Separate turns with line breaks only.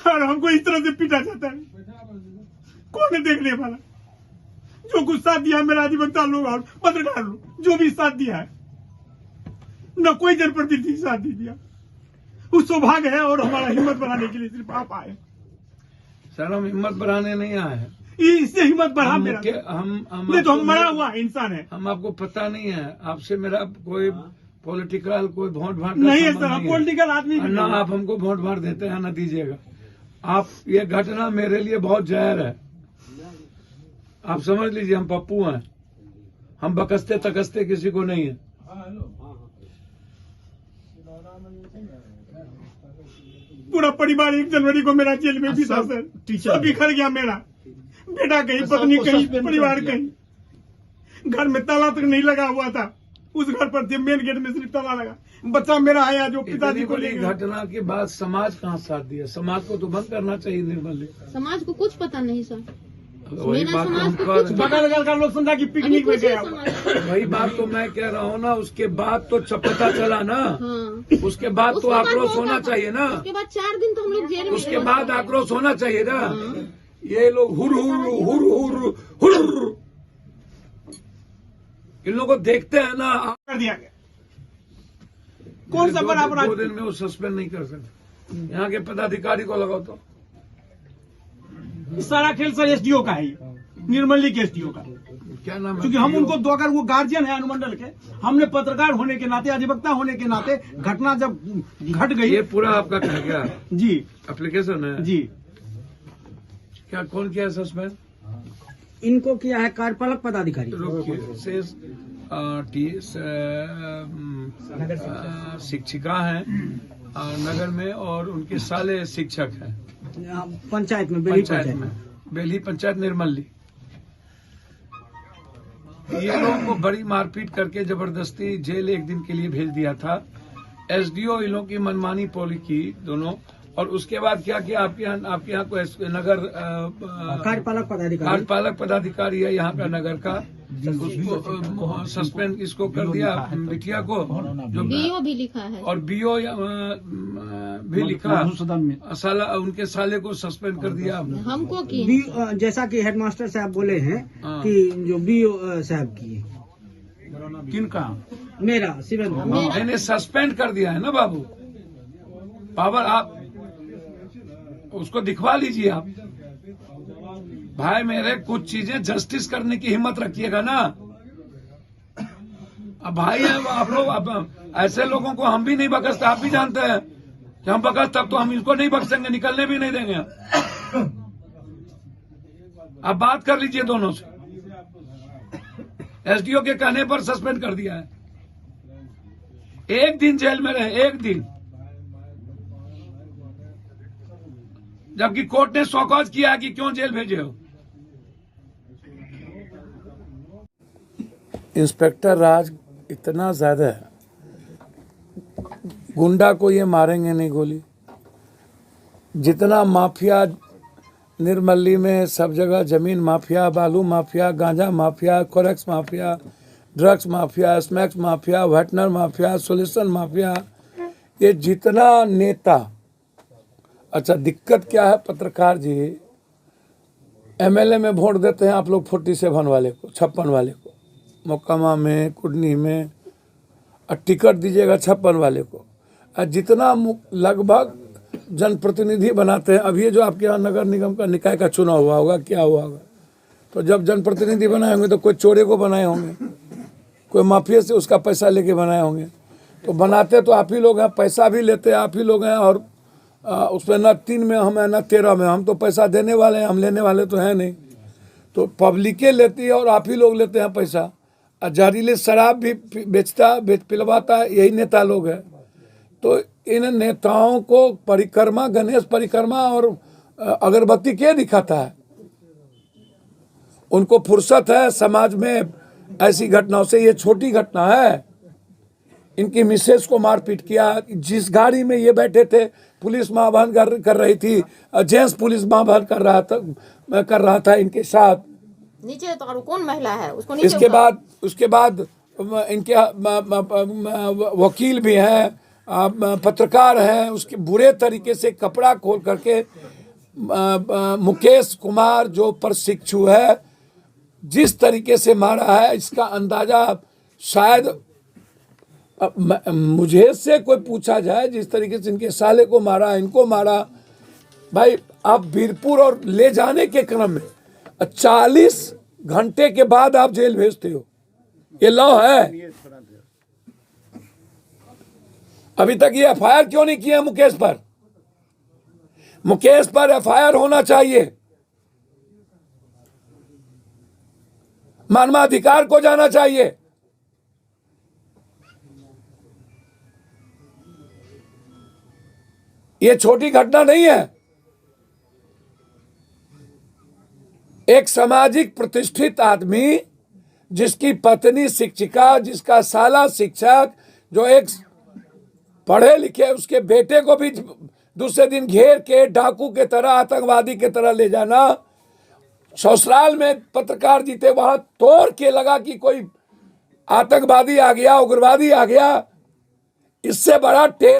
और हमको इस तरह से पीटा जाता है। कौन है देखने वाला? जो कुछ साथ दिया मेरा अधिवक्ता लोग और पत्रकार लोग, जो भी साथ दिया है, न कोई जनप्रतिनिधि साथ नहीं दिया। वो सौभाग्य है और हमारा हिम्मत बढ़ाने के लिए सिर्फ आप आए।
सर हम हिम्मत बढ़ाने नहीं आए हैं,
इससे हिम्मत बढ़ा मेरा।
हम
नहीं तो हम मरा हुआ इंसान है।
हम आपको पता नहीं है, आपसे मेरा कोई पॉलिटिकल कोई वोट भाट
नहीं है सर, हम पॉलिटिकल आदमी
ना आप हमको वोट भाट देते हैं ना दीजिएगा आप। ये घटना मेरे लिए बहुत जहर है, आप समझ लीजिए। हम पप्पू हैं, हम बकसते तकसते किसी को नहीं है।
पूरा परिवार 1 जनवरी को मेरा जेल में भी था सर। सब बिखर गया मेरा, बेटा कहीं, पत्नी कहीं, परिवार कहीं। घर में ताला तक नहीं लगा हुआ था, उस घर पर मेन गेट में सिर्फ ताला लगा। बच्चा मेरा आया जो पिताजी को ले गया।
घटना के बाद समाज कहाँ साथ दिया? समाज को तो बंद करना चाहिए निर्मली।
समाज को कुछ पता नहीं सर।
वही बात
बगल का लोग समझा कि पिकनिक में गया।
वही बात तो मैं कह रहा हूँ ना, उसके बाद तो पता चला ना।
हाँ।
उसके बाद तो आक्रोश होना चाहिए ना।
उसके बाद 4 दिन तो हम लोग जेल में।
उसके बाद आक्रोश होना चाहिए ना। ये लोग हुर हुर हुर हुर हुर, इन लोगों को देखते हैं ना।
कर दिया गया। कौन सा बड़ा अपराध?
2 दिन में वो सस्पेंड नहीं कर सकते। यहाँ के पदाधिकारी को लगाओ तो।
सारा खेल सर एसडीओ का है, निर्मली के एसडीओ का।
क्या नाम है?
क्योंकि हम उनको दोकर, वो गार्जियन है अनुमंडल के। हमने पत्रकार होने के नाते, अधिवक्ता होने के नाते, घटना जब घट गई।
ये पूरा आपका कह गया
जी,
एप्लीकेशन है
जी।
क्या कौन किया सस्पेंड?
इनको किया है कार्यपालक पदाधिकारी।
शेष शिक्षिका हैं नगर में और उनके साले शिक्षक हैं
पंचायत में, बेली
पंचायत में, बेली पंचायत निर्मली। ये लोगों को बड़ी मारपीट करके जबरदस्ती जेल 1 दिन के लिए भेज दिया था। एसडीओ इन लोगों की मनमानी पोली की दोनों। और उसके बाद क्या किया? आपके यहाँ को नगर कार्यपालक पदाधिकारी है यहाँ का नगर का, उसको सस्पेंड इसको कर दिया, बिटिया को, जो
बीओ भी लिखा है
और बीओ भी लिखा, साला उनके साले को सस्पेंड कर दिया।
हमको की
जैसा कि हेडमास्टर साहब बोले हैं कि जो बीओ साहब की,
किनका?
मेरा शिवेंद्र,
मैंने सस्पेंड कर दिया है ना बाबू। पावर आप उसको दिखवा लीजिए आप। भाई मेरे कुछ चीजें जस्टिस करने की हिम्मत रखिएगा ना। अब भाई आप लोग, अब ऐसे लोगों को हम भी नहीं बख्शते, आप भी जानते हैं कि हम बख्श तब तो हम इनको नहीं बख्शेंगे, निकलने भी नहीं देंगे। आप बात कर लीजिए दोनों से। एसडीओ के कहने पर सस्पेंड कर दिया है। 1 दिन जेल में रहे, 1 दिन, जबकि कोर्ट ने शौकौज किया कि क्यों जेल भेजे हो। इंस्पेक्टर राज इतना ज्यादा है, गुंडा को ये मारेंगे नहीं गोली। जितना माफिया निर्मली में सब जगह, जमीन माफिया, बालू mafia, ganja mafia, Corex mafia, drugs mafia, smacks mafia, whitener mafia, solution mafia, ये जितना नेता। अच्छा दिक्कत क्या है पत्रकार जी, एमएलए में वोट देते हैं आप लोग 47 वाले को, 56 वाले को, मोकामा में, कुडनी में, और टिकट दीजिएगा 56 वाले को। और जितना लगभग जनप्रतिनिधि बनाते हैं, अब ये जो आपके यहाँ नगर निगम का निकाय का चुनाव हुआ होगा, क्या हुआ होगा, तो जब जनप्रतिनिधि बनाए होंगे तो कोई चोरे को बनाए होंगे, कोई माफिया से उसका पैसा लेके बनाए होंगे। तो बनाते तो आप ही लोग हैं, पैसा भी लेते आप ही लोग हैं, और उसमें न 3 में हम हैं न 13 में। हम तो पैसा देने वाले हैं, हम लेने वाले तो हैं नहीं। तो पब्लिके लेती है और आप ही लोग लेते हैं पैसा। और जहरीले शराब भी पिलवाता है यही नेता लोग हैं। तो इन नेताओं को परिक्रमा, गणेश परिक्रमा और अगरबत्ती के दिखाता है? उनको फुर्सत है समाज में ऐसी घटनाओं से? ये छोटी घटना है। इनकी मिसेस को मारपीट किया, जिस गाड़ी में ये बैठे थे पुलिस महाबहन कर रही थी, जेंट्स पुलिस महाबहन कर रहा था इनके साथ।
नीचे तो और कौन महिला है उसको नीचे
उसके बाद इनके वकील भी हैं, पत्रकार हैं उसके बुरे तरीके से कपड़ा खोल करके मुकेश कुमार जो प्रशिक्षु है जिस तरीके से मारा है इसका अंदाजा शायद मुझे से कोई पूछा जाए जिस तरीके से इनके साले को मारा इनको मारा। भाई आप वीरपुर और ले जाने के क्रम में 40 घंटे के बाद आप जेल भेजते हो, ये लॉ है। अभी तक ये एफआईआर क्यों नहीं किया मुकेश पर? मुकेश पर एफआईआर होना चाहिए, मानवाधिकार को जाना चाहिए। ये छोटी घटना नहीं है। एक सामाजिक प्रतिष्ठित आदमी जिसकी पत्नी शिक्षिका, जिसका साला शिक्षक, जो एक पढ़े लिखे उसके बेटे को भी दूसरे दिन घेर के डाकू के तरह आतंकवादी के तरह ले जाना, ससुराल में पत्रकार जी थे वहां तोड़ के लगा कि कोई आतंकवादी आ गया, उग्रवादी आ गया। इससे बड़ा